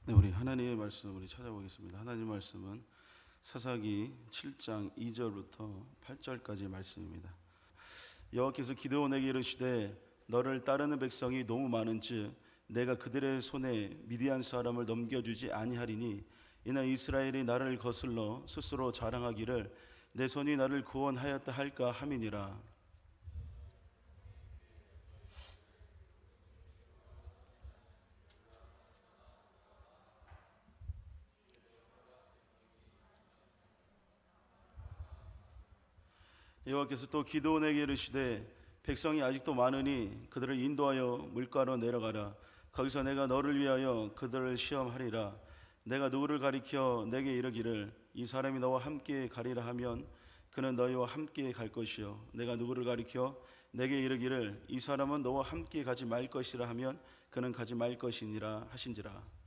네, 우리 하나님의 말씀 우리 찾아보겠습니다. 하나님 말씀은 사사기 7장 2절부터 8절까지의 말씀입니다. 여호와께서 기드온에게 이르시되 너를 따르는 백성이 너무 많은즉 내가 그들의 손에 미디안 사람을 넘겨주지 아니하리니 이는 이스라엘이 나를 거슬러 스스로 자랑하기를 내 손이 나를 구원하였다 할까 함이니라. 여호와께서 또 기드온에게 이르시되 백성이 아직도 많으니 그들을 인도하여 물가로 내려가라. 거기서 내가 너를 위하여 그들을 시험하리라. 내가 누구를 가리켜 내게 이르기를 이 사람이 너와 함께 가리라 하면 그는 너희와 함께 갈 것이요 내가 누구를 가리켜 내게 이르기를 이 사람은 너와 함께 가지 말 것이라 하면 그는 가지 말 것이니라 하신지라.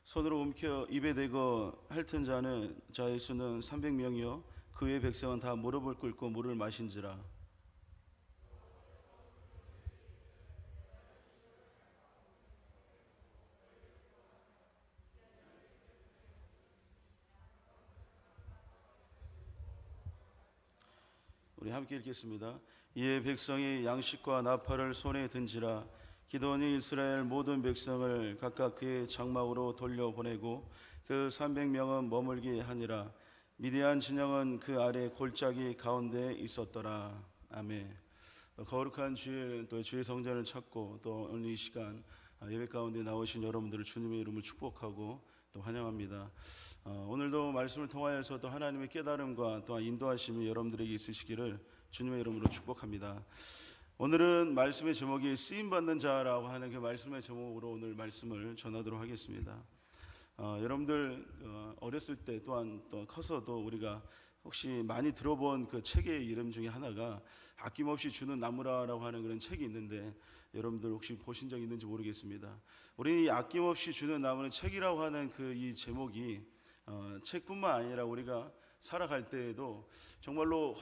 손으로 움켜 입에 대고 핥은 자는 자의 수는 300명이요 그 외의 백성은 다 무릎을 꿇고 물을 마신지라. 우리 함께 읽겠습니다. 이에 백성이 양식과 나팔을 손에 든지라. 기드온이 이스라엘 모든 백성을 각각 그의 장막으로 돌려보내고 그 300명은 머물게 하니라. 미디안 진영은 그 아래 골짜기 가운데 있었더라. 아멘. 거룩한 주일, 또 주의 성전을 찾고 또 오늘 이 시간 예배 가운데 나오신 여러분들을 주님의 이름을 축복하고 또 환영합니다. 오늘도 말씀을 통하여서 또 하나님의 깨달음과 또한 인도하심이 여러분들에게 있으시기를 주님의 이름으로 축복합니다. 오늘은 말씀의 제목이 쓰임받는 자라고 하는 그 말씀의 제목으로 오늘 말씀을 전하도록 하겠습니다. 여러분들 어렸을 때 또한 또 커서도 우리가 혹시 많이 들어본 그 책의 이름 중에 하나가 아낌없이 주는 나무라라고 하는 그런 책이 있는데 여러분들 혹시 보신 적 있는지 모르겠습니다. 우리 이 아낌없이 주는 나무는 책이라고 하는 그 이 제목이 책뿐만 아니라 우리가 살아갈 때에도 정말로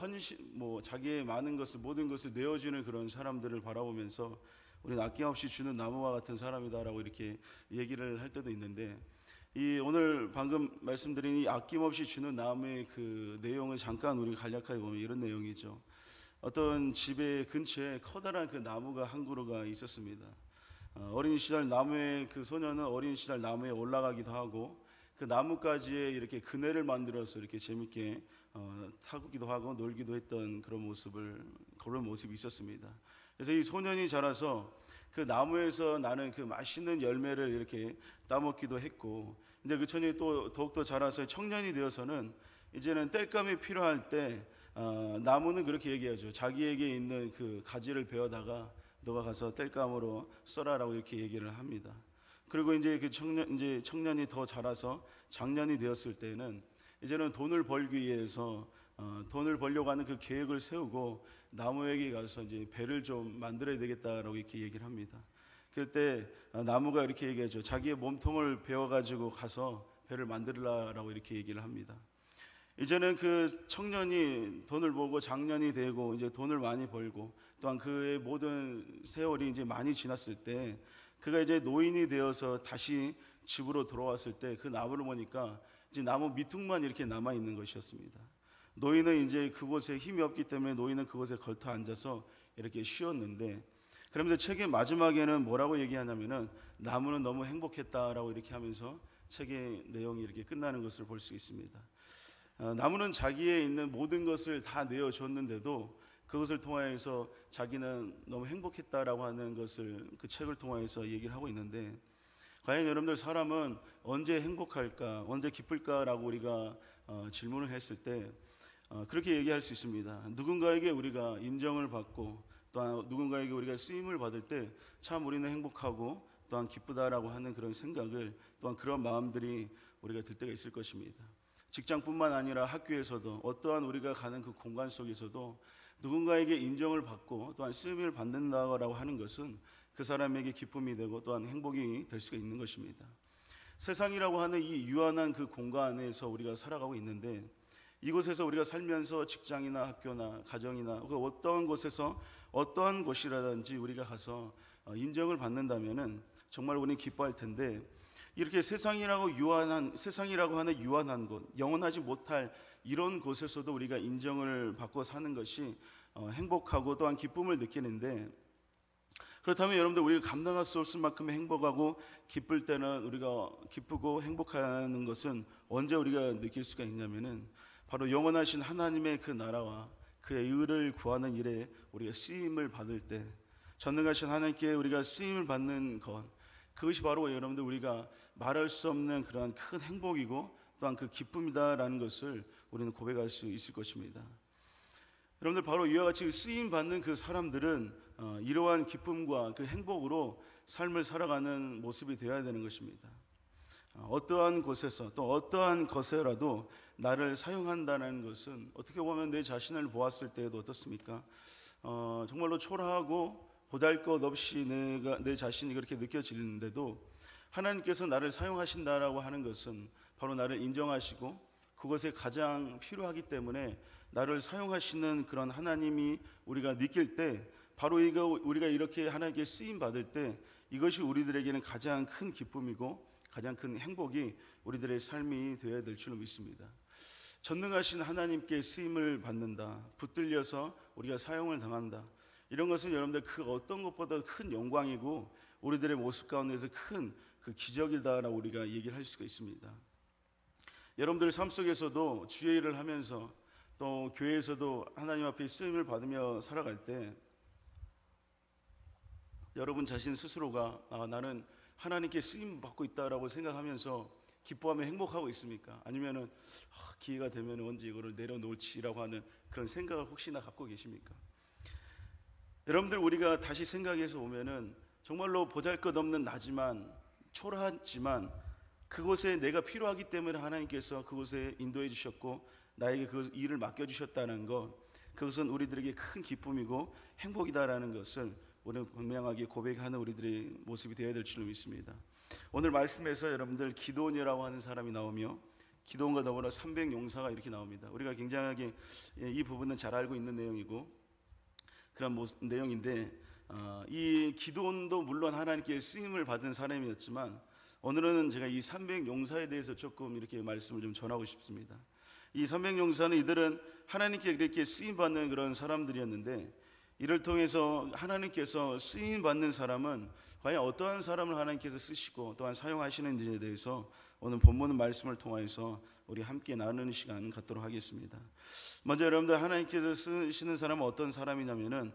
자기의 많은 것을 모든 것을 내어주는 그런 사람들을 바라보면서 우리는 아낌없이 주는 나무와 같은 사람이다라고 이렇게 얘기를 할 때도 있는데 이 오늘 방금 말씀드린 이 아낌없이 주는 나무의 그 내용을 잠깐 우리가 간략하게 보면 이런 내용이죠. 어떤 집의 근처에 커다란 그 나무가 한 그루가 있었습니다. 어린 시절 나무의 그 소년은 어린 시절 나무에 올라가기도 하고 그 나뭇가지에 이렇게 그네를 만들어서 이렇게 재밌게 타기도 하고 놀기도 했던 그런 모습이 있었습니다. 그래서 이 소년이 자라서 그 나무에서 나는 그 맛있는 열매를 이렇게 따먹기도 했고, 근데 그 소년이 또 더욱더 자라서 청년이 되어서는 이제는 땔감이 필요할 때 나무는 그렇게 얘기하죠. 자기에게 있는 그 가지를 베어다가 너가 가서 땔감으로 써라라고 이렇게 얘기를 합니다. 그리고 이제 그 청년이 더 자라서 장년이 되었을 때는 이제는 돈을 벌기 위해서 돈을 벌려고 하는 그 계획을 세우고 나무에게 가서 이제 배를 좀 만들어야 되겠다라고 이렇게 얘기를 합니다. 그럴 때 나무가 이렇게 얘기하죠. 자기의 몸통을 베어가지고 가서 배를 만들라라고 이렇게 얘기를 합니다. 이제는 그 청년이 돈을 벌고 장년이 되고 이제 돈을 많이 벌고 또한 그의 모든 세월이 이제 많이 지났을 때 그가 이제 노인이 되어서 다시 집으로 돌아왔을 때 그 나무를 보니까 이제 나무 밑둥만 이렇게 남아 있는 것이었습니다. 노인은 이제 그곳에 힘이 없기 때문에 노인은 그곳에 걸터 앉아서 이렇게 쉬었는데, 그러면서 책의 마지막에는 뭐라고 얘기하냐면은 나무는 너무 행복했다라고 이렇게 하면서 책의 내용이 이렇게 끝나는 것을 볼 수 있습니다. 나무는 자기에 있는 모든 것을 다 내어줬는데도 그것을 통하여서 자기는 너무 행복했다라고 하는 것을 그 책을 통하여서 얘기를 하고 있는데, 과연 여러분들 사람은 언제 행복할까, 언제 기쁠까라고 우리가 질문을 했을 때 그렇게 얘기할 수 있습니다. 누군가에게 우리가 인정을 받고 또한 누군가에게 우리가 쓰임을 받을 때 참 우리는 행복하고 또한 기쁘다라고 하는 그런 생각을, 또한 그런 마음들이 우리가 들 때가 있을 것입니다. 직장뿐만 아니라 학교에서도 어떠한 우리가 가는 그 공간 속에서도 누군가에게 인정을 받고 또한 쓰임을 받는다고 하는 것은 그 사람에게 기쁨이 되고 또한 행복이 될 수가 있는 것입니다. 세상이라고 하는 이 유한한 그 공간에서 우리가 살아가고 있는데, 이곳에서 우리가 살면서 직장이나 학교나 가정이나 어떠한 곳에서 어떠한 곳이라든지 우리가 가서 인정을 받는다면은 정말 우리는 기뻐할 텐데, 이렇게 세상이라고 하는 유한한 곳, 영원하지 못할 이런 곳에서도 우리가 인정을 받고 사는 것이 행복하고 또한 기쁨을 느끼는데, 그렇다면 여러분들, 우리가 감당할 수 없을 만큼 행복하고 기쁠 때는 우리가 기쁘고 행복하는 것은 언제 우리가 느낄 수가 있냐면은 바로 영원하신 하나님의 그 나라와 그의 의를 구하는 일에 우리가 쓰임을 받을 때, 전능하신 하나님께 우리가 쓰임을 받는 것, 그것이 바로 여러분들 우리가 말할 수 없는 그러한 큰 행복이고 또한 그 기쁨이다라는 것을 우리는 고백할 수 있을 것입니다. 여러분들, 바로 이와 같이 쓰임 받는 그 사람들은 이러한 기쁨과 그 행복으로 삶을 살아가는 모습이 되어야 되는 것입니다. 어떠한 곳에서 또 어떠한 것에라도 나를 사용한다는 것은 어떻게 보면 내 자신을 보았을 때에도 어떻습니까? 정말로 초라하고 보잘것없이 내 자신이 그렇게 느껴지는데도 하나님께서 나를 사용하신다라고 하는 것은 바로 나를 인정하시고 그것에 가장 필요하기 때문에 나를 사용하시는 그런 하나님이 우리가 느낄 때, 바로 우리가 이렇게 하나님께 쓰임 받을 때 이것이 우리들에게는 가장 큰 기쁨이고 가장 큰 행복이 우리들의 삶이 되어야 될 줄로 믿습니다. 전능하신 하나님께 쓰임을 받는다, 붙들려서 우리가 사용을 당한다, 이런 것은 여러분들 그 어떤 것보다 큰 영광이고 우리들의 모습 가운데서 큰 그 기적이다라고 우리가 얘기를 할 수가 있습니다. 여러분들 삶 속에서도 주의 일을 하면서 또 교회에서도 하나님 앞에 쓰임을 받으며 살아갈 때 여러분 자신 스스로가 나는 하나님께 쓰임 받고 있다라고 생각하면서 기뻐하며 행복하고 있습니까? 아니면은 기회가 되면 언제 이거를 내려놓을지라고 하는 그런 생각을 혹시나 갖고 계십니까? 여러분들, 우리가 다시 생각해서 보면은 정말로 보잘것없는 나지만, 초라하지만 그곳에 내가 필요하기 때문에 하나님께서 그곳에 인도해 주셨고 나에게 그 일을 맡겨주셨다는 것, 그것은 우리들에게 큰 기쁨이고 행복이다라는 것을 우리는 분명하게 고백하는 우리들의 모습이 되어야 될 줄로 믿습니다. 오늘 말씀에서 여러분들 기드온이라고 하는 사람이 나오며 기드온과 더불어 300용사가 이렇게 나옵니다. 우리가 굉장하게 이 부분은 잘 알고 있는 내용이고 그런 내용인데, 이 기드온도 물론 하나님께 쓰임을 받은 사람이었지만 오늘은 제가 이 300용사에 대해서 조금 이렇게 말씀을 좀 전하고 싶습니다. 이 300용사는 이들은 하나님께 이렇게 쓰임받는 그런 사람들이었는데, 이를 통해서 하나님께서 쓰임받는 사람은 과연 어떠한 사람을 하나님께서 쓰시고 또한 사용하시는지에 대해서 오늘 본문 말씀을 통해서 우리 함께 나누는 시간 갖도록 하겠습니다. 먼저 여러분들, 하나님께서 쓰시는 사람은 어떤 사람이냐면은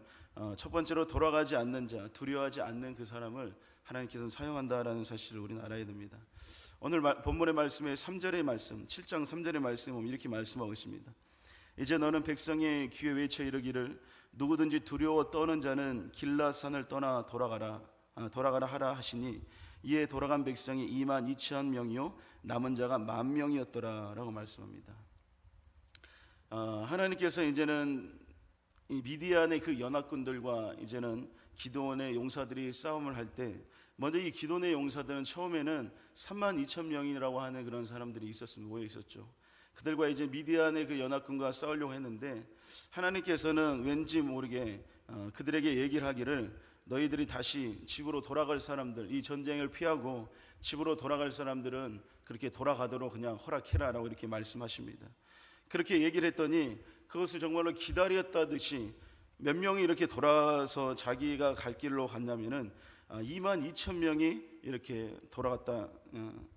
첫 번째로 돌아가지 않는 자, 두려워하지 않는 그 사람을 하나님께서 사용한다라는 사실을 우리는 알아야 됩니다. 오늘 본문의 말씀의 3절의 말씀, 7장 3절의 말씀에 보면 이렇게 말씀하고 있습니다. 이제 너는 백성의 귀에 외쳐 이르기를 누구든지 두려워 떠는 자는 길라산을 떠나 돌아가라 하라 하시니, 이에 돌아간 백성이 22,000명이요 남은 자가 10,000명이었더라 라고 말씀합니다. 하나님께서 이제는 이 미디안의 그 연합군들과 이제는 기드온의 용사들이 싸움을 할 때, 먼저 이 기드온의 용사들은 처음에는 32,000명이라고 하는 그런 사람들이 모여 있었죠. 그들과 이제 미디안의 그 연합군과 싸우려고 했는데, 하나님께서는 왠지 모르게 그들에게 얘기를 하기를, 너희들이 다시 집으로 돌아갈 사람들, 이 전쟁을 피하고 집으로 돌아갈 사람들은 그렇게 돌아가도록 그냥 허락해라라고 이렇게 말씀하십니다. 그렇게 얘기를 했더니 그것을 정말로 기다렸다듯이 몇 명이 이렇게 돌아서 자기가 갈 길로 갔냐면은 22,000명이 이렇게 돌아갔다.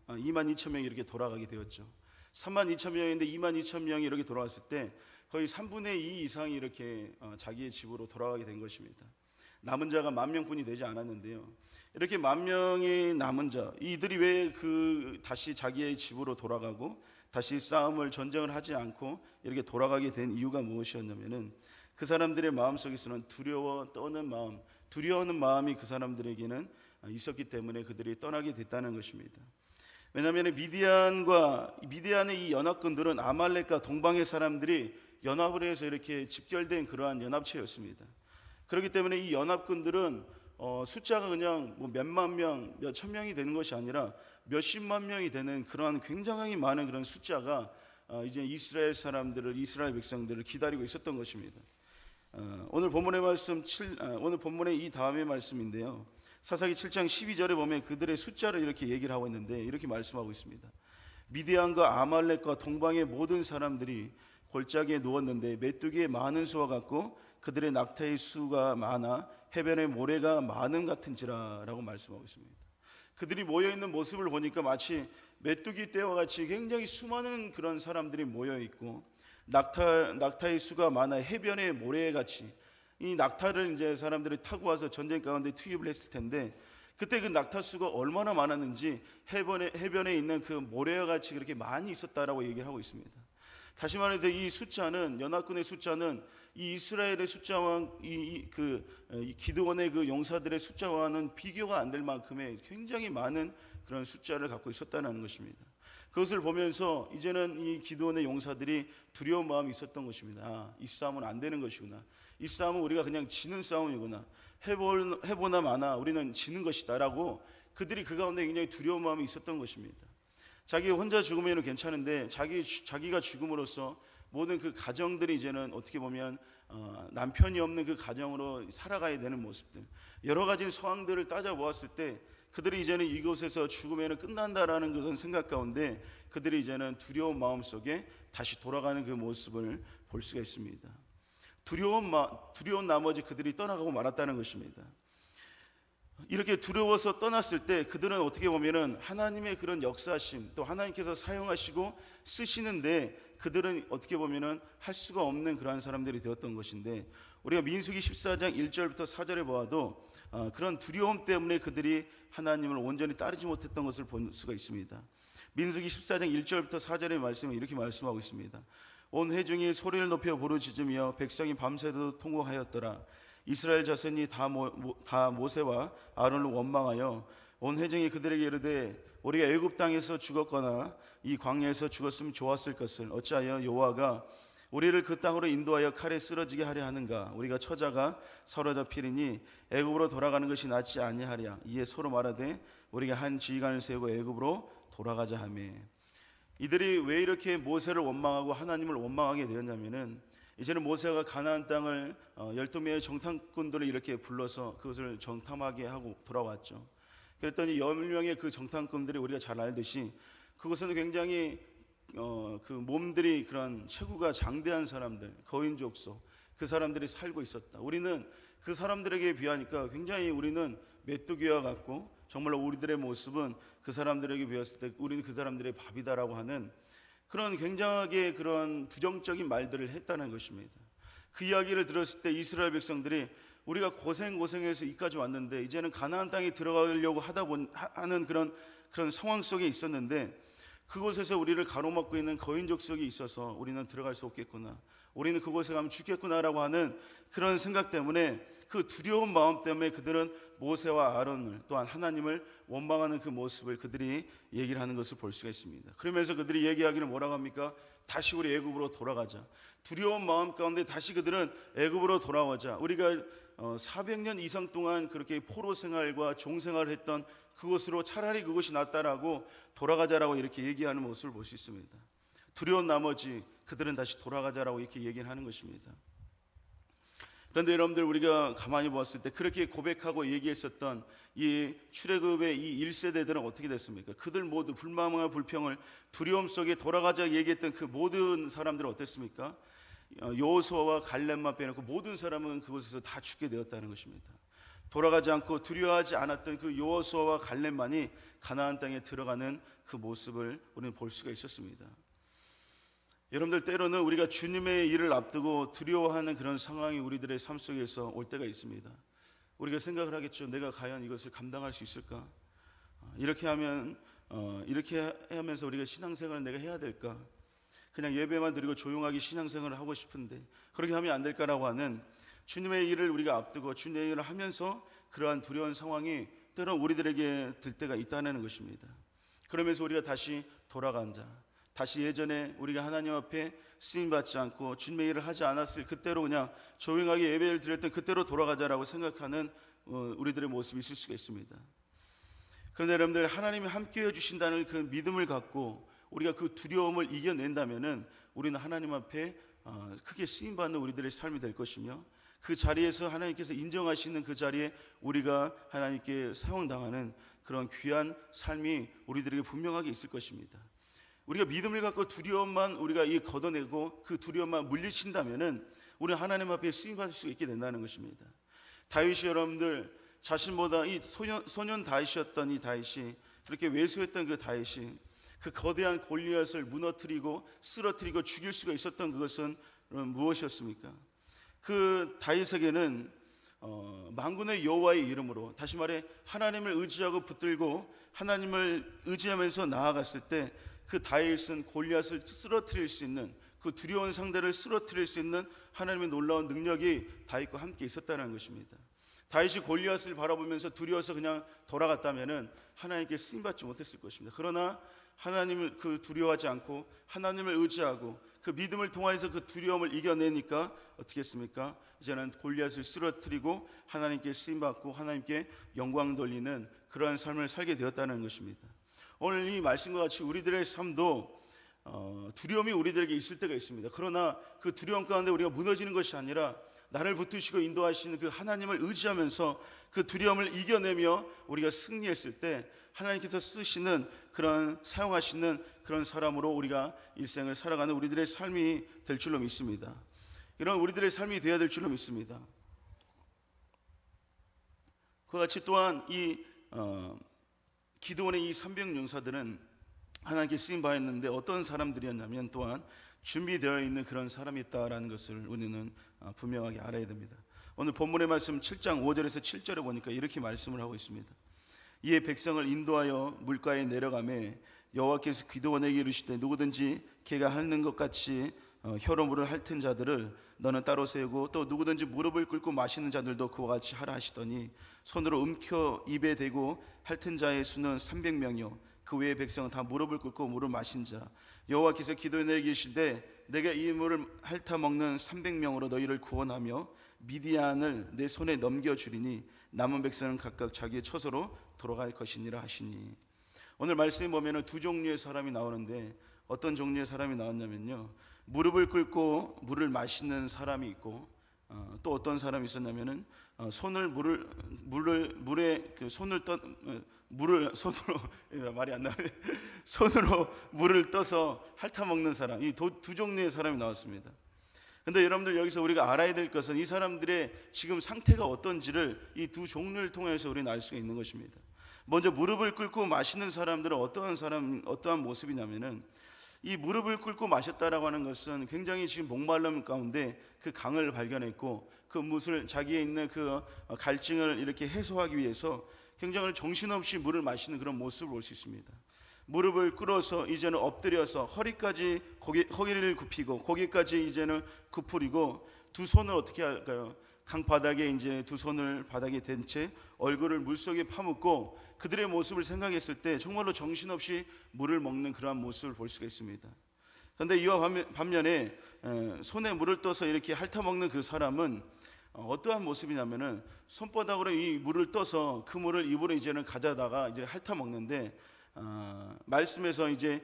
22,000명이 이렇게 돌아가게 되었죠. 32,000명인데 22,000명이 이렇게 돌아갔을 때 거의 3분의 2 이상이 이렇게 자기의 집으로 돌아가게 된 것입니다. 남은 자가 10,000명뿐이 되지 않았는데요. 이렇게 10,000명의 남은 자, 이들이 왜 다시 자기의 집으로 돌아가고 다시 전쟁을 하지 않고 이렇게 돌아가게 된 이유가 무엇이었냐면은, 그 사람들의 마음속에서는 두려워 떠는 마음, 두려워하는 마음이 그 사람들에게는 있었기 때문에 그들이 떠나게 됐다는 것입니다. 왜냐하면 미디안의 이 연합군들은 아말렉과 동방의 사람들이 연합을 해서 이렇게 집결된 그러한 연합체였습니다. 그렇기 때문에 이 연합군들은 숫자가 그냥 뭐 몇만 명, 몇천 명이 되는 것이 아니라 몇십만 명이 되는 그러한 굉장히 많은 그런 숫자가 이제 이스라엘 사람들을, 이스라엘 백성들을 기다리고 있었던 것입니다. 오늘 본문의 말씀 오늘 본문의 이 다음의 말씀인데요. 사사기 7장 12절에 보면 그들의 숫자를 이렇게 얘기를 하고 있는데 이렇게 말씀하고 있습니다. 미디안과 아말렉과 동방의 모든 사람들이 골짜기에 누웠는데 메뚜기의 많은 수와 같고 그들의 낙타의 수가 많아 해변의 모래가 많음 같은지라 라고 말씀하고 있습니다. 그들이 모여있는 모습을 보니까 마치 메뚜기 떼와 같이 굉장히 수많은 그런 사람들이 모여있고 낙타의 수가 많아 해변의 모래같이, 이 낙타를 이제 사람들이 타고 와서 전쟁 가운데 투입을 했을 텐데 그때 그 낙타 수가 얼마나 많았는지 해변에 있는 그 모래와 같이 그렇게 많이 있었다라고 얘기를 하고 있습니다. 다시 말해서 이 숫자는, 연합군의 숫자는 이 이스라엘의 숫자와 이 기드온의 그 용사들의 숫자와는 비교가 안 될 만큼의 굉장히 많은 그런 숫자를 갖고 있었다는 것입니다. 그것을 보면서 이제는 이 기드온의 용사들이 두려운 마음이 있었던 것입니다. 이 싸움은 안 되는 것이구나. 이 싸움은 우리가 그냥 지는 싸움이구나. 해보나 마나 우리는 지는 것이다 라고 그들이 그 가운데 굉장히 두려운 마음이 있었던 것입니다. 자기 혼자 죽으면 괜찮은데 자기가 죽음으로써 모든 그 가정들이 이제는 어떻게 보면 남편이 없는 그 가정으로 살아가야 되는 모습들, 여러 가지 상황들을 따져보았을 때 그들이 이제는 이곳에서 죽으면 끝난다라는 그런 생각 가운데 그들이 이제는 두려운 마음 속에 다시 돌아가는 그 모습을 볼 수가 있습니다. 두려운 나머지 그들이 떠나가고 말았다는 것입니다. 이렇게 두려워서 떠났을 때 그들은 어떻게 보면은 하나님의 그런 역사심, 또 하나님께서 사용하시고 쓰시는데 그들은 어떻게 보면은 할 수가 없는 그러한 사람들이 되었던 것인데, 우리가 민수기 14장 1절부터 4절에 보아도 그런 두려움 때문에 그들이 하나님을 온전히 따르지 못했던 것을 볼 수가 있습니다. 민수기 14장 1절부터 4절의 말씀은 이렇게 말씀하고 있습니다. 온 회중이 소리를 높여 부르짖으며 백성이 밤새도록 통곡하였더라. 이스라엘 자손이 다 모세와 아론을 원망하여 온 회중이 그들에게 이르되 우리가 애굽 땅에서 죽었거나 이 광야에서 죽었으면 좋았을 것을 어찌하여 여호와가 우리를 그 땅으로 인도하여 칼에 쓰러지게 하려 하는가? 우리가 처자가 서로 잡히리니 애굽으로 돌아가는 것이 낫지 아니하랴. 이에 서로 말하되 우리가 한 지휘관을 세우고 애굽으로 돌아가자 하며. 이들이 왜 이렇게 모세를 원망하고 하나님을 원망하게 되었냐면은 이제는 모세가 가나안 땅을 12명의 정탐꾼들을 이렇게 불러서 그것을 정탐하게 하고 돌아왔죠. 그랬더니 10명의 그 정탐꾼들이 우리가 잘 알듯이 그것은 굉장히 그 몸들이 그런 체구가 장대한 사람들, 거인족속, 그 사람들이 살고 있었다. 우리는 그 사람들에게 비하니까 굉장히 우리는 메뚜기와 같고 정말로 우리들의 모습은 그 사람들에게 비했을 때 우리는 그 사람들의 밥이다라고 하는 그런 굉장하게 그런 부정적인 말들을 했다는 것입니다. 그 이야기를 들었을 때 이스라엘 백성들이 우리가 고생해서 이까지 왔는데 이제는 가나안 땅에 들어가려고 하는 그런 상황 속에 있었는데 그곳에서 우리를 가로막고 있는 거인족 속에 있어서 우리는 들어갈 수 없겠구나, 우리는 그곳에 가면 죽겠구나라고 하는 그런 생각 때문에, 그 두려운 마음 때문에 그들은 모세와 아론을, 또한 하나님을 원망하는 그 모습을 그들이 얘기를 하는 것을 볼 수가 있습니다. 그러면서 그들이 얘기하기를 뭐라고 합니까? 다시 우리 애굽으로 돌아가자. 두려운 마음 가운데 다시 그들은 애굽으로 돌아오자. 우리가 400년 이상 동안 그렇게 포로 생활과 종 생활을 했던 그곳으로 차라리 그것이 낫다라고 돌아가자라고 이렇게 얘기하는 모습을 볼 수 있습니다. 두려운 나머지 그들은 다시 돌아가자라고 이렇게 얘기를 하는 것입니다. 그런데 여러분들, 우리가 가만히 보았을 때 그렇게 고백하고 얘기했었던 이 출애굽의 이 1세대들은 어떻게 됐습니까? 그들 모두 불만과 불평을 두려움 속에 돌아가자 얘기했던 그 모든 사람들은 어땠습니까? 여호수아와 갈렙만 빼놓고 모든 사람은 그곳에서 다 죽게 되었다는 것입니다. 돌아가지 않고 두려워하지 않았던 그 여호수아와 갈렙만이 가나안 땅에 들어가는 그 모습을 우리는 볼 수가 있었습니다. 여러분들, 때로는 우리가 주님의 일을 앞두고 두려워하는 그런 상황이 우리들의 삶 속에서 올 때가 있습니다. 우리가 생각을 하겠죠. 내가 과연 이것을 감당할 수 있을까? 이렇게 하면서 우리가 신앙생활을 내가 해야 될까? 그냥 예배만 드리고 조용하게 신앙생활을 하고 싶은데 그렇게 하면 안 될까라고 하는 주님의 일을 우리가 앞두고 주님의 일을 하면서 그러한 두려운 상황이 때로는 우리들에게 들 때가 있다는 것입니다. 그러면서 우리가 다시 돌아간다, 다시 예전에 우리가 하나님 앞에 쓰임받지 않고 주님의 일을 하지 않았을 그때로 그냥 조용하게 예배를 드렸던 그때로 돌아가자라고 생각하는 우리들의 모습이 있을 수가 있습니다. 그런데 여러분들, 하나님이 함께해 주신다는 그 믿음을 갖고 우리가 그 두려움을 이겨낸다면은 우리는 하나님 앞에 크게 쓰임받는 우리들의 삶이 될 것이며, 그 자리에서 하나님께서 인정하시는 그 자리에 우리가 하나님께 사용당하는 그런 귀한 삶이 우리들에게 분명하게 있을 것입니다. 우리가 믿음을 갖고 두려움만 우리가 걷어내고 그 두려움만 물리친다면은 우리 하나님 앞에 쓰임받을 수 있게 된다는 것입니다. 다윗이, 여러분들, 자신보다 이 소년 다윗이었던 이 다윗이, 그렇게 왜소했던 그 다윗이 그 거대한 골리앗을 무너뜨리고 쓰러뜨리고 죽일 수가 있었던 그것은 무엇이었습니까? 그 다윗에게는 만군의 여호와의 이름으로, 다시 말해 하나님을 의지하고 붙들고 하나님을 의지하면서 나아갔을 때 그 다윗은 골리앗을 쓰러뜨릴 수 있는, 그 두려운 상대를 쓰러뜨릴 수 있는 하나님의 놀라운 능력이 다윗과 함께 있었다는 것입니다. 다윗이 골리앗을 바라보면서 두려워서 그냥 돌아갔다면은 하나님께 쓰임받지 못했을 것입니다. 그러나 하나님을 두려워하지 않고 하나님을 의지하고 그 믿음을 통해서 그 두려움을 이겨내니까 어떻게 했습니까? 이제는 골리앗을 쓰러뜨리고 하나님께 쓰임받고 하나님께 영광 돌리는 그러한 삶을 살게 되었다는 것입니다. 오늘 이 말씀과 같이 우리들의 삶도 두려움이 우리들에게 있을 때가 있습니다. 그러나 그 두려움 가운데 우리가 무너지는 것이 아니라 나를 붙드시고 인도하시는 그 하나님을 의지하면서 그 두려움을 이겨내며 우리가 승리했을 때 하나님께서 쓰시는 그런, 사용하시는 그런 사람으로 우리가 일생을 살아가는 우리들의 삶이 될 줄로 믿습니다. 이런 우리들의 삶이 되어야 될 줄로 믿습니다. 그와 같이 또한 이 기드온의 이 300용사들은 하나님께 쓰임받았는데 어떤 사람들이었냐면 또한 준비되어 있는 그런 사람이 있다라는 것을 우리는 분명하게 알아야 됩니다. 오늘 본문의 말씀 7장 5절에서 7절에 보니까 이렇게 말씀을 하고 있습니다. 이에 백성을 인도하여 물가에 내려가매 여호와께서 기드온에게 이르시되 누구든지 걔가 하는 것 같이 혀로 물을 핥은 자들을 너는 따로 세우고 또 누구든지 무릎을 꿇고 마시는 자들도 그와 같이 하라 하시더니 손으로 움켜 입에 대고 핥은 자의 수는 300명이요 그 외의 백성은 다 무릎을 꿇고 물을 마신 자. 여호와께서 기드온에게 이르시되 내가 이 물을 핥아 먹는 300명으로 너희를 구원하며 미디안을 내 손에 넘겨주리니 남은 백성은 각각 자기의 처소로 돌아갈 것이니라 하시니. 오늘 말씀에 보면 두 종류의 사람이 나오는데 어떤 종류의 사람이 나왔냐면요, 무릎을 꿇고 물을 마시는 사람이 있고 또 어떤 사람이 있었냐면은 손을 물에 그 손을 물을 손으로 말이 안 나네. 손으로 물을 떠서 핥아 먹는 사람, 이 두 종류의 사람이 나왔습니다. 근데 여러분들, 여기서 우리가 알아야 될 것은 이 사람들의 지금 상태가 어떤지를 이 두 종류를 통해서 우리는 알 수가 있는 것입니다. 먼저 무릎을 꿇고 마시는 사람들은 어떠한 모습이냐면은, 이 무릎을 꿇고 마셨다라고 하는 것은 굉장히 지금 목마름 가운데 그 강을 발견했고 그 물을, 자기에 있는 그 갈증을 이렇게 해소하기 위해서 굉장히 정신없이 물을 마시는 그런 모습을 볼 수 있습니다. 무릎을 꿇어서 이제는 엎드려서 허리까지 허리를 굽히고 고개까지 이제는 굽으리고 두 손을 어떻게 할까요? 강바닥에 이제 두 손을 바닥에 댄 채 얼굴을 물속에 파묻고 그들의 모습을 생각했을 때 정말로 정신없이 물을 먹는 그러한 모습을 볼 수가 있습니다. 그런데 이와 반면에 손에 물을 떠서 이렇게 핥아먹는 그 사람은 어떠한 모습이냐면은 손바닥으로 이 물을 떠서 그 물을 입으로 이제는 가져다가 이제 핥아먹는데, 말씀에서 이제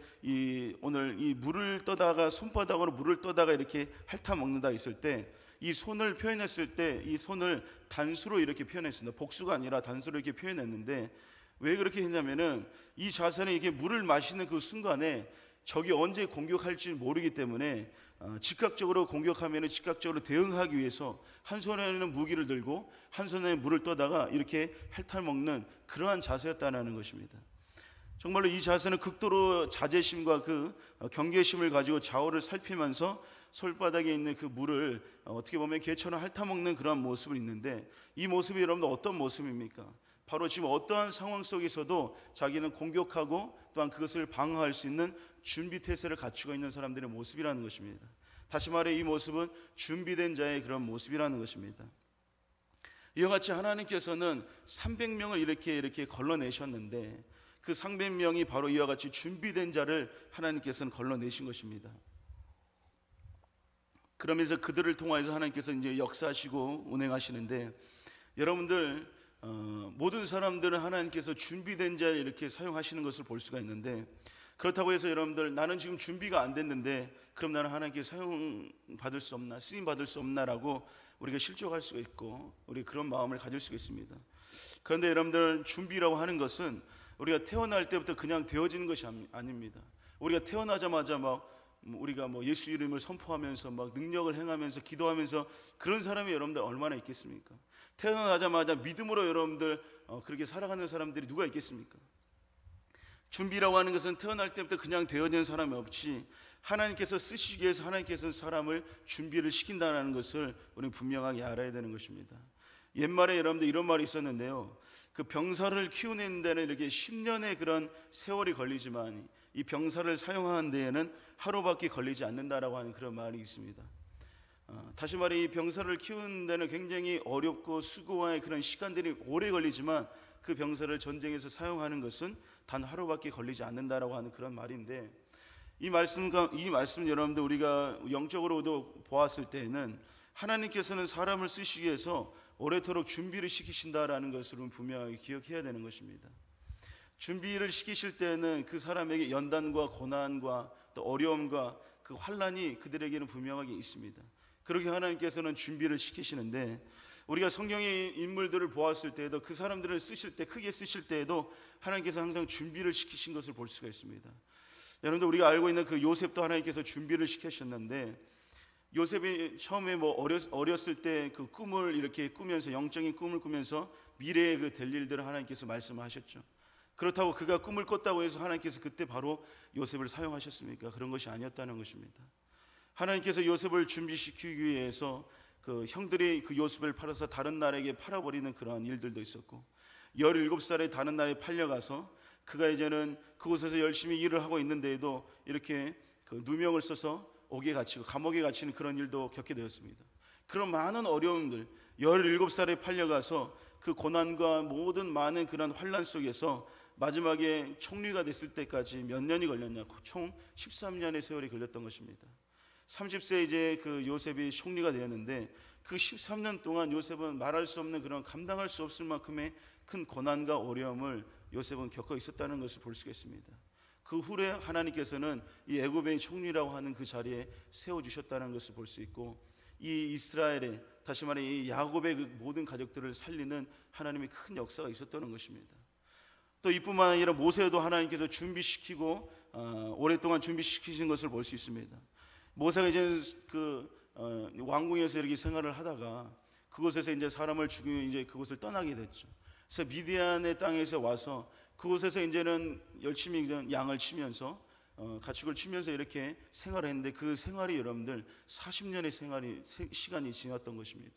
오늘 이 물을 떠다가 손바닥으로 물을 떠다가 이렇게 핥아먹는다 했을 때 이 손을 표현했을 때 이 손을 단수로 이렇게 표현했습니다. 복수가 아니라 단수로 이렇게 표현했는데, 왜 그렇게 했냐면은 이 자세는 이게 물을 마시는 그 순간에 적이 언제 공격할지 모르기 때문에 즉각적으로 공격하면 즉각적으로 대응하기 위해서 한 손에는 무기를 들고 한 손에 물을 떠다가 이렇게 핥아먹는 그러한 자세였다는 것입니다. 정말로 이 자세는 극도로 자제심과 그 경계심을 가지고 좌우를 살피면서 솔바닥에 있는 그 물을 어떻게 보면 개처럼 핥아먹는 그런 모습이 있는데, 이 모습이 여러분들 어떤 모습입니까? 바로 지금 어떠한 상황 속에서도 자기는 공격하고 또한 그것을 방어할 수 있는 준비태세를 갖추고 있는 사람들의 모습이라는 것입니다. 다시 말해 이 모습은 준비된 자의 그런 모습이라는 것입니다. 이와 같이 하나님께서는 300명을 이렇게 걸러내셨는데 그 300명이 바로 이와 같이 준비된 자를 하나님께서는 걸러내신 것입니다. 그러면서 그들을 통하여서 하나님께서 이제 역사하시고 운행하시는데, 여러분들 모든 사람들은 하나님께서 준비된 자를 이렇게 사용하시는 것을 볼 수가 있는데, 그렇다고 해서 여러분들 나는 지금 준비가 안 됐는데 그럼 나는 하나님께 사용받을 수 없나, 쓰임받을 수 없나라고 우리가 실족할 수가 있고 우리 그런 마음을 가질 수가 있습니다. 그런데 여러분들 준비라고 하는 것은 우리가 태어날 때부터 그냥 되어지는 것이 아닙니다. 우리가 태어나자마자 우리가 예수 이름을 선포하면서 능력을 행하면서 기도하면서 그런 사람이 여러분들 얼마나 있겠습니까? 태어나자마자 믿음으로 여러분들 그렇게 살아가는 사람들이 누가 있겠습니까? 준비라고 하는 것은 태어날 때부터 그냥 되어진 사람이 없이 하나님께서 쓰시기 위해서 하나님께서 사람을 준비를 시킨다는 것을 우리는 분명하게 알아야 되는 것입니다. 옛말에 여러분들 이런 말이 있었는데요, 그 병사를 키우는 데는 이렇게 10년의 그런 세월이 걸리지만 이 병사를 사용하는 데에는 하루밖에 걸리지 않는다라고 하는 그런 말이 있습니다. 다시 말해 이 병사를 키우는 데는 굉장히 어렵고 수고와의 그런 시간들이 오래 걸리지만 그 병사를 전쟁에서 사용하는 것은 단 하루밖에 걸리지 않는다라고 하는 그런 말인데, 이 말씀 여러분들 우리가 영적으로도 보았을 때에는 하나님께서는 사람을 쓰시기 위해서 오래도록 준비를 시키신다라는 것을 분명하게 기억해야 되는 것입니다. 준비를 시키실 때는 그 사람에게 연단과 고난과 또 어려움과 그 환난이 그들에게는 분명하게 있습니다. 그렇게 하나님께서는 준비를 시키시는데, 우리가 성경의 인물들을 보았을 때에도 그 사람들을 쓰실 때, 크게 쓰실 때에도 하나님께서 항상 준비를 시키신 것을 볼 수가 있습니다. 여러분들 우리가 알고 있는 그 요셉도 하나님께서 준비를 시키셨는데, 요셉이 처음에 어렸을 때 그 꿈을 이렇게 꾸면서, 영적인 꿈을 꾸면서 미래의 그 될 일들을 하나님께서 말씀하셨죠. 그렇다고 그가 꿈을 꿨다고 해서 하나님께서 그때 바로 요셉을 사용하셨습니까? 그런 것이 아니었다는 것입니다. 하나님께서 요셉을 준비시키기 위해서 그 형들이 그 요셉을 팔아서 다른 나라에게 팔아버리는 그러한 일들도 있었고, 17살에 다른 나라에 팔려가서 그가 이제는 그곳에서 열심히 일을 하고 있는데도 이렇게 그 누명을 써서 옥에 갇히고 감옥에 갇히는 그런 일도 겪게 되었습니다. 그런 많은 어려움들, 17살에 팔려가서 그 고난과 모든 많은 그런 환난 속에서 마지막에 총리가 됐을 때까지 몇 년이 걸렸냐? 총 13년의 세월이 걸렸던 것입니다. 30세 이제 그 요셉이 총리가 되었는데 그 13년 동안 요셉은 말할 수 없는 그런 감당할 수 없을 만큼의 큰 고난과 어려움을 요셉은 겪어 있었다는 것을 볼 수가 있습니다. 그 후에 하나님께서는 이 애굽의 총리라고 하는 그 자리에 세워주셨다는 것을 볼 수 있고, 이 이스라엘의, 다시 말해 이 야곱의 그 모든 가족들을 살리는 하나님의 큰 역사가 있었다는 것입니다. 또 이뿐만 아니라 모세도 하나님께서 준비시키고 오랫동안 준비시키신 것을 볼 수 있습니다. 모세가 이제 왕궁에서 이렇게 생활을 하다가 그곳에서 이제 사람을 죽이면 이제 그곳을 떠나게 됐죠. 그래서 미디안의 땅에서 와서 그곳에서 이제는 열심히 양을 치면서 가축을 치면서 이렇게 생활을 했는데, 그 생활이 여러분들 40년의 시간이 지났던 것입니다.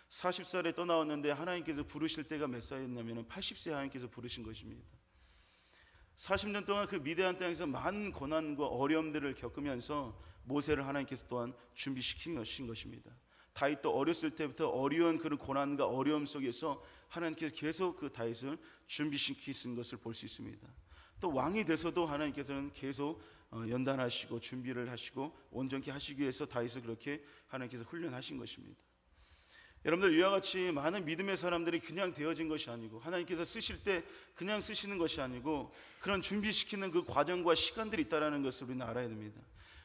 40살에 떠나왔는데 하나님께서 부르실 때가 몇 살이었냐면 80세 하나님께서 부르신 것입니다. 40년 동안 그 미디안 땅에서 많은 고난과 어려움들을 겪으면서 모세를 하나님께서 또한 준비시킨 것입니다. 다윗도 어렸을 때부터 어려운 그런 고난과 어려움 속에서 하나님께서 계속 그 다윗을 준비시키신 것을 볼 수 있습니다. 또 왕이 돼서도 하나님께서는 계속 연단하시고 준비를 하시고 온전케 하시기 위해서 다윗을 그렇게 하나님께서 훈련하신 것입니다. 여러분들 이와 같이 많은 믿음의 사람들이 그냥 되어진 것이 아니고, 하나님께서 쓰실 때 그냥 쓰시는 것이 아니고 그런 준비시키는 그 과정과 시간들이 있다는 것을 우리는 알아야 됩니다.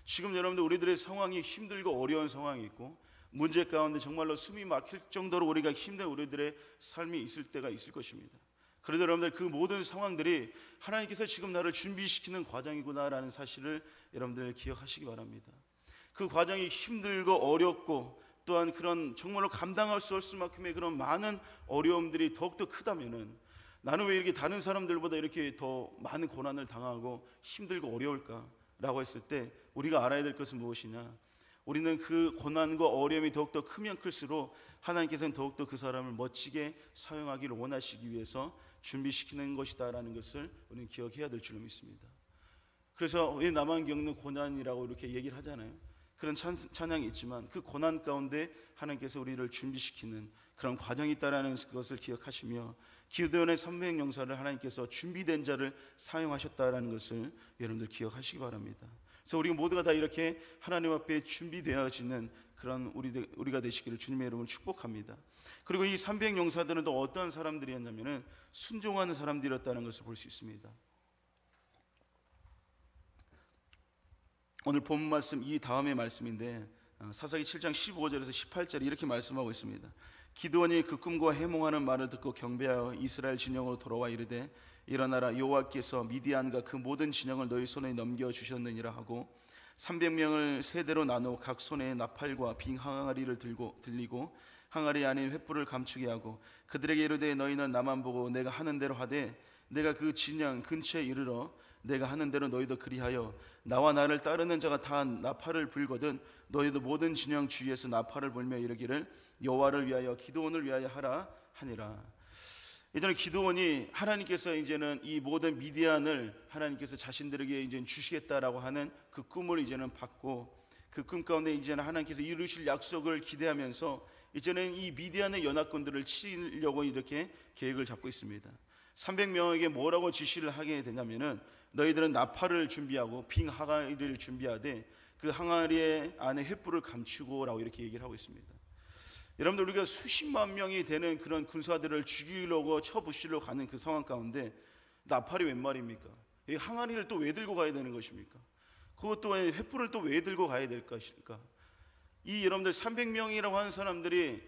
지금 여러분들 우리들의 상황이 힘들고 어려운 상황이 있고 문제 가운데 정말로 숨이 막힐 정도로 우리가 힘든 우리들의 삶이 있을 때가 있을 것입니다. 그래도 여러분들 그 모든 상황들이 하나님께서 지금 나를 준비시키는 과정이구나라는 사실을 여러분들 기억하시기 바랍니다. 그 과정이 힘들고 어렵고 또한 그런 정말로 감당할 수 없을 만큼의 그런 많은 어려움들이 더욱더 크다면은, 나는 왜 이렇게 다른 사람들보다 이렇게 더 많은 고난을 당하고 힘들고 어려울까라고 했을 때 우리가 알아야 될 것은 무엇이냐? 우리는 그 고난과 어려움이 더욱더 크면 클수록 하나님께서는 더욱더 그 사람을 멋지게 사용하기를 원하시기 위해서 준비시키는 것이다라는 것을 우리는 기억해야 될 줄로 믿습니다. 그래서 왜 나만 겪는 고난이라고 이렇게 얘기를 하잖아요. 그런 찬양이 있지만 그 고난 가운데 하나님께서 우리를 준비시키는 그런 과정이 있다라는 것을 기억하시며, 기드온의 300 용사를 하나님께서 준비된 자를 사용하셨다라는 것을 여러분들 기억하시기 바랍니다. 그래서 우리 모두가 다 이렇게 하나님 앞에 준비되어지는 그런 우리가 되시기를 주님의 이름으로 축복합니다. 그리고 이 300용사들은 또 어떤 사람들이었냐면은 순종하는 사람들이었다는 것을 볼 수 있습니다. 오늘 본 말씀 이 다음의 말씀인데 사사기 7장 15절에서 18절에 이렇게 말씀하고 있습니다. 기드온이 그 꿈과 해몽하는 말을 듣고 경배하여 이스라엘 진영으로 돌아와 이르되 일어나라, 여호와께서 미디안과 그 모든 진영을 너희 손에 넘겨주셨느니라 하고 300명을 세대로 나누어 각 손에 나팔과 빙 항아리를 들리고 항아리 안에 횃불을 감추게 하고 그들에게 이르되 너희는 나만 보고 내가 하는 대로 하되 내가 그 진영 근처에 이르러 내가 하는 대로 너희도 그리하여 나와 나를 따르는 자가 다 나팔을 불거든 너희도 모든 진영 주위에서 나팔을 불며 이르기를 여호와를 위하여 기드온을 위하여 하라 하니라. 이제는 기드온이 하나님께서 이제는 이 모든 미디안을 하나님께서 자신들에게 이제 주시겠다라고 하는 그 꿈을 이제는 받고 그 꿈 가운데 이제는 하나님께서 이루실 약속을 기대하면서 이제는 이 미디안의 연합군들을 치려고 이렇게 계획을 잡고 있습니다. 300명에게 뭐라고 지시를 하게 되냐면은 너희들은 나팔을 준비하고 빙 항아리를 준비하되 그 항아리 안에 횃불을 감추고라고 이렇게 얘기를 하고 있습니다. 여러분들 우리가 수십만 명이 되는 그런 군사들을 죽이려고 쳐부시려고 가는 그 상황 가운데 나팔이 웬 말입니까? 이 항아리를 또 왜 들고 가야 되는 것입니까? 그것도 횃불을 또 왜 들고 가야 될 것일까? 이 여러분들 300명이라고 하는 사람들이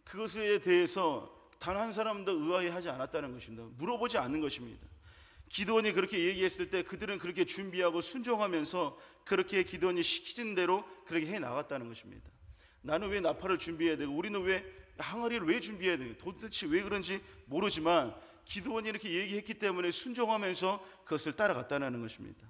그것에 대해서 단 한 사람도 의아해하지 않았다는 것입니다. 물어보지 않는 것입니다. 기드온이 그렇게 얘기했을 때 그들은 그렇게 준비하고 순종하면서 그렇게 기드온이 시키는 대로 그렇게 해 나갔다는 것입니다. 나는 왜 나팔을 준비해야 되고 우리는 왜 항아리를 왜 준비해야 되고 도대체 왜 그런지 모르지만 기드온이 이렇게 얘기했기 때문에 순종하면서 그것을 따라갔다는 것입니다.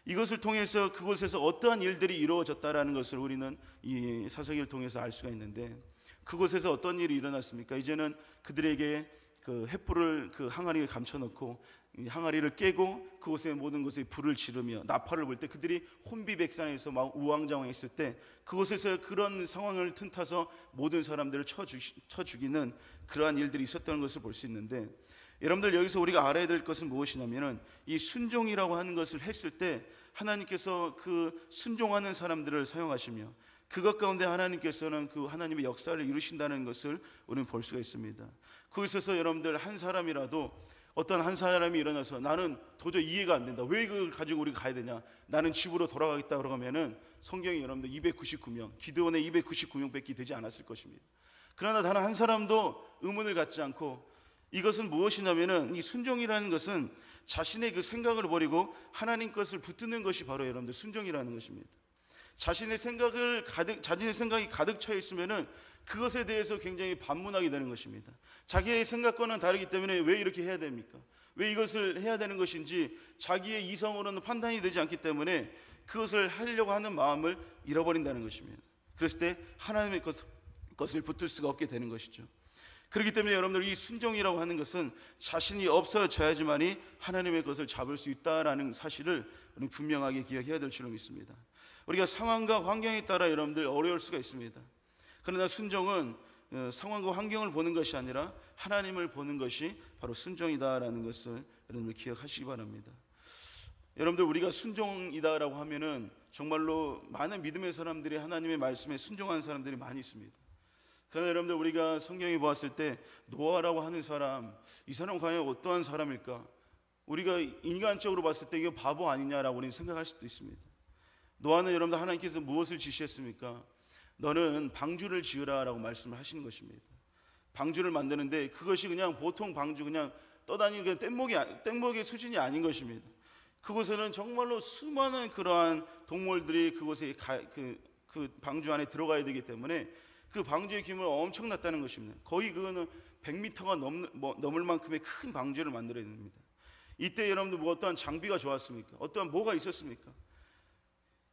이것을 통해서 그곳에서 어떠한 일들이 이루어졌다라는 것을 우리는 이 사사기를 통해서 알 수가 있는데 그곳에서 어떤 일이 일어났습니까? 이제는 그들에게 그 횃불을 그 항아리에 감춰놓고 항아리를 깨고 그곳에 모든 곳에 불을 지르며 나팔을 불 때 그들이 혼비백산에서 막 우왕좌왕했을 때 그곳에서 그런 상황을 틈타서 모든 사람들을 쳐 죽이는 그러한 일들이 있었다는 것을 볼 수 있는데 여러분들 여기서 우리가 알아야 될 것은 무엇이냐면은 이 순종이라고 하는 것을 했을 때 하나님께서 그 순종하는 사람들을 사용하시며 그것 가운데 하나님께서는 그 하나님의 역사를 이루신다는 것을 우리는 볼 수가 있습니다. 거기서 여러분들 한 사람이라도 어떤 한 사람이 일어나서 나는 도저히 이해가 안 된다, 왜 이걸 가지고 우리가 가야 되냐, 나는 집으로 돌아가겠다 그러면은 성경이 여러분들 299명 기드온의 299명밖에 되지 않았을 것입니다. 그러나 단 한 사람도 의문을 갖지 않고 이것은 무엇이냐면은 이 순종이라는 것은 자신의 그 생각을 버리고 하나님 것을 붙드는 것이 바로 여러분들 순종이라는 것입니다. 자신의 생각이 가득 차 있으면은 그것에 대해서 굉장히 반문하게 되는 것입니다. 자기의 생각과는 다르기 때문에 왜 이렇게 해야 됩니까? 왜 이것을 해야 되는 것인지 자기의 이성으로는 판단이 되지 않기 때문에 그것을 하려고 하는 마음을 잃어버린다는 것입니다. 그랬을 때 하나님의 것을 붙들 수가 없게 되는 것이죠. 그렇기 때문에 여러분들 이 순종이라고 하는 것은 자신이 없어져야지만이 하나님의 것을 잡을 수 있다라는 사실을 우리 분명하게 기억해야 될 줄로 믿습니다. 우리가 상황과 환경에 따라 여러분들 어려울 수가 있습니다. 그러나 순종은 상황과 환경을 보는 것이 아니라 하나님을 보는 것이 바로 순종이다라는 것을 여러분들 기억하시기 바랍니다. 여러분들 우리가 순종이다라고 하면은 정말로 많은 믿음의 사람들이 하나님의 말씀에 순종하는 사람들이 많이 있습니다. 그러나 여러분들 우리가 성경에 보았을 때 노아라고 하는 사람, 이 사람은 과연 어떠한 사람일까? 우리가 인간적으로 봤을 때 이거 바보 아니냐라고 우리는 생각할 수도 있습니다. 노아는 여러분들 하나님께서 무엇을 지시했습니까? 너는 방주를 지으라라고 말씀을 하시는 것입니다. 방주를 만드는데 그것이 그냥 보통 방주 그냥 떠다니는 뗏목의 수준이 아닌 것입니다. 그곳에는 정말로 수많은 그러한 동물들이 그곳에 그 방주 안에 들어가야 되기 때문에 그 방주의 규모가 엄청났다는 것입니다. 거의 그거는 100m가 넘을 만큼의 큰 방주를 만들어야 됩니다. 이때 여러분들 어떠한 장비가 좋았습니까? 어떠한 뭐가 있었습니까?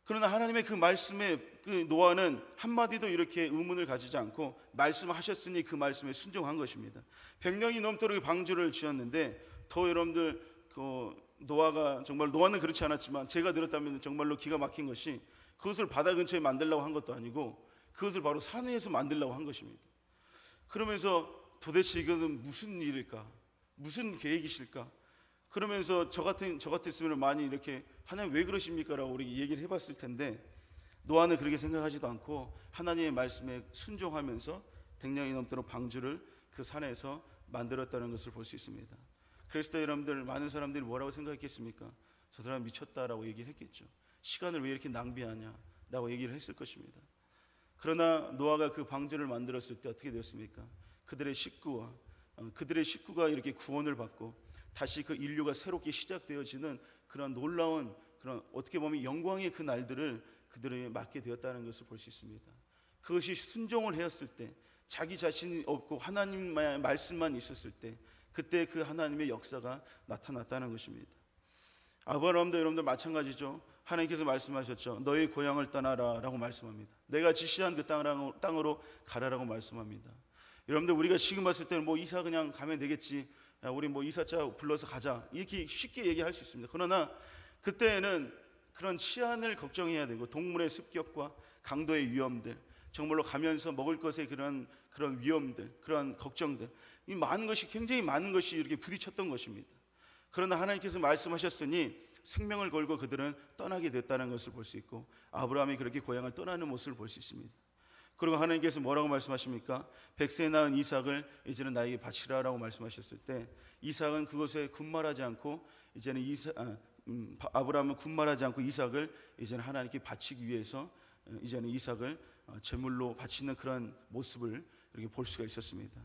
그러나 하나님의 그 말씀에 그 노아는 한마디도 이렇게 의문을 가지지 않고 말씀하셨으니 그 말씀에 순종한 것입니다. 100년이 넘도록 방주를 지었는데 더 여러분들 노아는 그렇지 않았지만 제가 들었다면 정말로 기가 막힌 것이 그것을 바다 근처에 만들려고 한 것도 아니고 그것을 바로 산 위에서 만들려고 한 것입니다. 그러면서 도대체 이것은 무슨 일일까? 무슨 계획이실까? 그러면서 저 같았으면 많이 이렇게 하나님 왜 그러십니까? 라고 우리 얘기를 해봤을 텐데, 노아는 그렇게 생각하지도 않고 하나님의 말씀에 순종하면서 100년이 넘도록 방주를 그 산에서 만들었다는 것을 볼 수 있습니다. 그랬을 때 여러분들, 많은 사람들이 뭐라고 생각했겠습니까? 저 사람 미쳤다라고 얘기를 했겠죠. 시간을 왜 이렇게 낭비하냐라고 얘기를 했을 것입니다. 그러나 노아가 그 방주를 만들었을 때 어떻게 되었습니까? 그들의 식구가 이렇게 구원을 받고 다시 그 인류가 새롭게 시작되어지는 그런 놀라운, 그런 어떻게 보면 영광의 그 날들을 그들에게 맡게 되었다는 것을 볼 수 있습니다. 그것이 순종을 하였을 때, 자기 자신이 없고 하나님의 말씀만 있었을 때, 그때 그 하나님의 역사가 나타났다는 것입니다. 아브라함도 여러분들 마찬가지죠. 하나님께서 말씀하셨죠. 너희 고향을 떠나라 라고 말씀합니다. 내가 지시한 그 땅으로 가라라고 말씀합니다. 여러분들, 우리가 지금 봤을 때는 뭐 이사 그냥 가면 되겠지, 야, 우리 뭐 이사자 불러서 가자, 이렇게 쉽게 얘기할 수 있습니다. 그러나 그때에는 그런 치안을 걱정해야 되고, 동물의 습격과 강도의 위험들, 정말로 가면서 먹을 것의 그런 위험들, 그런 걱정들, 이 많은 것이, 굉장히 많은 것이 이렇게 부딪혔던 것입니다. 그러나 하나님께서 말씀하셨으니 생명을 걸고 그들은 떠나게 됐다는 것을 볼 수 있고, 아브라함이 그렇게 고향을 떠나는 모습을 볼 수 있습니다. 그리고 하나님께서 뭐라고 말씀하십니까? 100세 낳은 이삭을 이제는 나에게 바치라 라고 말씀하셨을 때, 이삭은 그것에 군말하지 않고, 이제는 아브라함은 군말하지 않고 이삭을 이제는 하나님께 바치기 위해서 이제는 이삭을 제물로 바치는 그런 모습을 이렇게 볼 수가 있었습니다.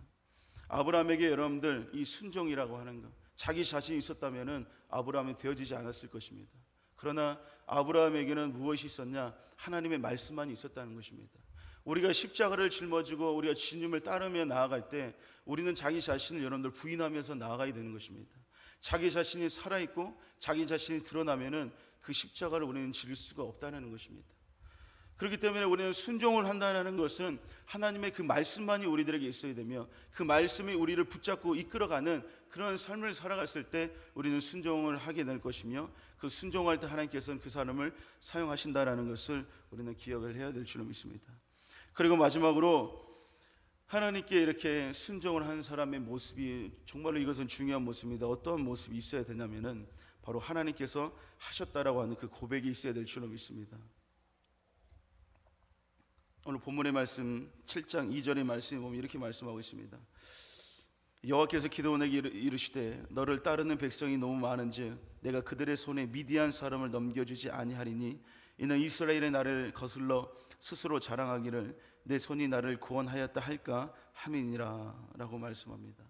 아브라함에게 여러분들, 이 순종이라고 하는 것, 자기 자신이 있었다면은 아브라함이 되어지지 않았을 것입니다. 그러나 아브라함에게는 무엇이 있었냐? 하나님의 말씀만이 있었다는 것입니다. 우리가 십자가를 짊어지고 우리가 주님을 따르며 나아갈 때, 우리는 자기 자신을 여러분들 부인하면서 나아가야 되는 것입니다. 자기 자신이 살아있고 자기 자신이 드러나면은 그 십자가를 우리는 지를 수가 없다는 것입니다. 그렇기 때문에 우리는 순종을 한다는 것은 하나님의 그 말씀만이 우리들에게 있어야 되며, 그 말씀이 우리를 붙잡고 이끌어가는 그런 삶을 살아갔을 때 우리는 순종을 하게 될 것이며, 그 순종할 때 하나님께서는 그 사람을 사용하신다는 것을 우리는 기억을 해야 될 줄로 믿습니다. 그리고 마지막으로, 하나님께 이렇게 순종을 하는 사람의 모습이, 정말로 이것은 중요한 모습입니다. 어떤 모습이 있어야 되냐면은 바로 하나님께서 하셨다라고 하는 그 고백이 있어야 될 줄로 믿습니다. 오늘 본문의 말씀 7장 2절의 말씀에 보면 이렇게 말씀하고 있습니다. 여호와께서 기드온에게 이르시되 너를 따르는 백성이 너무 많은즉 내가 그들의 손에 미디안 사람을 넘겨주지 아니하리니 이는 이스라엘의 나를 거슬러 스스로 자랑하기를 내 손이 나를 구원하였다 할까 함이니라 라고 말씀합니다.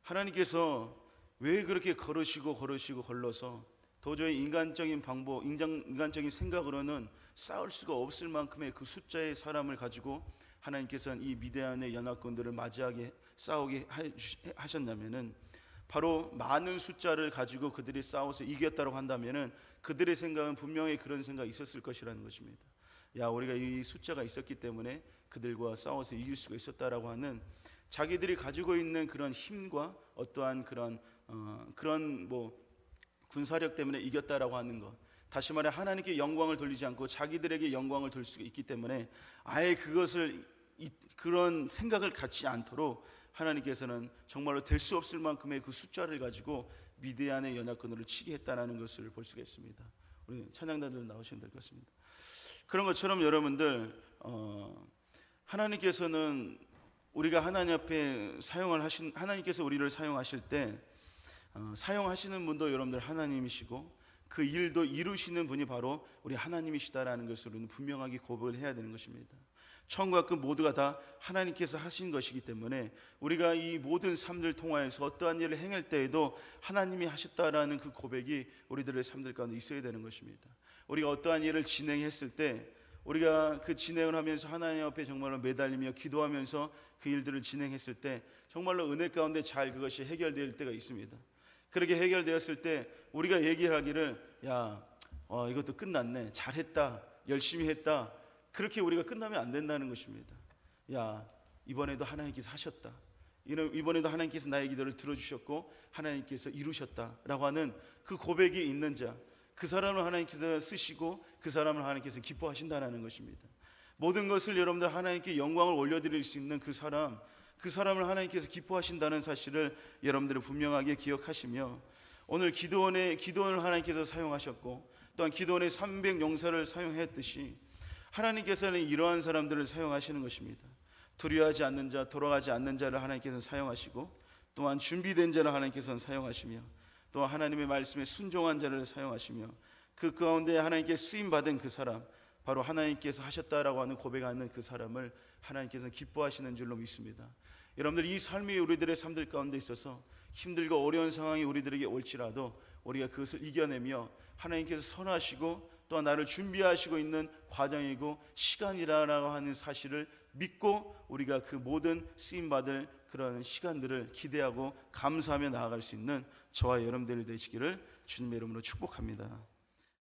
하나님께서 왜 그렇게 걸으시고 걸러서 도저히 인간적인 방법, 인간적인 생각으로는 싸울 수가 없을 만큼의 그 숫자의 사람을 가지고 하나님께서는 이 미디안의 연합군들을 맞이하게 싸우게 하셨냐면은, 바로 많은 숫자를 가지고 그들이 싸워서 이겼다고 한다면은 그들의 생각은 분명히 그런 생각이 있었을 것이라는 것입니다. 야, 우리가 이 숫자가 있었기 때문에 그들과 싸워서 이길 수가 있었다라고 하는, 자기들이 가지고 있는 그런 힘과 어떠한 그런 뭐 군사력 때문에 이겼다라고 하는 것, 다시 말해 하나님께 영광을 돌리지 않고 자기들에게 영광을 돌릴 수 있기 때문에 아예 그런 생각을 갖지 않도록 하나님께서는 정말로 될 수 없을 만큼의 그 숫자를 가지고 미디안의 연합군을 치게 했다는 것을 볼 수가 있습니다. 우리 찬양단들 나오시면 될 것 같습니다. 그런 것처럼 여러분들, 하나님께서는 우리가 하나님 앞에 하나님께서 우리를 사용하실 때 사용하시는 분도 여러분들 하나님이시고, 그 일도 이루시는 분이 바로 우리 하나님이시다라는 것을 우리는 분명하게 고백을 해야 되는 것입니다. 천국과 그 모두가 다 하나님께서 하신 것이기 때문에 우리가 이 모든 삶을 통하여서 어떠한 일을 행할 때에도 하나님이 하셨다라는 그 고백이 우리들의 삶들 가운데 있어야 되는 것입니다. 우리가 어떠한 일을 진행했을 때, 우리가 그 진행을 하면서 하나님 앞에 정말로 매달리며 기도하면서 그 일들을 진행했을 때 정말로 은혜 가운데 잘 그것이 해결될 때가 있습니다. 그렇게 해결되었을 때 우리가 얘기하기를, 야, 이것도 끝났네, 잘했다, 열심히 했다, 그렇게 우리가 끝나면 안 된다는 것입니다. 야, 이번에도 하나님께서 하셨다, 이번에도 하나님께서 나의 기도를 들어주셨고 하나님께서 이루셨다라고 하는 그 고백이 있는 자, 그 사람을 하나님께서 쓰시고 그 사람을 하나님께서 기뻐하신다는 것입니다. 모든 것을 여러분들 하나님께 영광을 올려드릴 수 있는 그 사람을 하나님께서 기뻐하신다는 사실을 여러분들은 분명하게 기억하시며, 오늘 기도원을 하나님께서 사용하셨고 또한 기도원의 300용사를 사용했듯이 하나님께서는 이러한 사람들을 사용하시는 것입니다. 두려워하지 않는 자, 돌아가지 않는 자를 하나님께서는 사용하시고 또한 준비된 자를 하나님께서는 사용하시며 또 하나님의 말씀에 순종한 자를 사용하시며 그 가운데 하나님께 쓰임받은 그 사람, 바로 하나님께서 하셨다라고 하는 고백하는 그 사람을 하나님께서는 기뻐하시는 줄로 믿습니다. 여러분들, 이 삶이 우리들의 삶들 가운데 있어서 힘들고 어려운 상황이 우리들에게 올지라도 우리가 그것을 이겨내며 하나님께서 선하시고 또한 나를 준비하시고 있는 과정이고 시간이라고 하는 사실을 믿고 우리가 그 모든 쓰임받을 그런 시간들을 기대하고 감사하며 나아갈 수 있는 저와 여러분들이 되시기를 주님의 이름으로 축복합니다.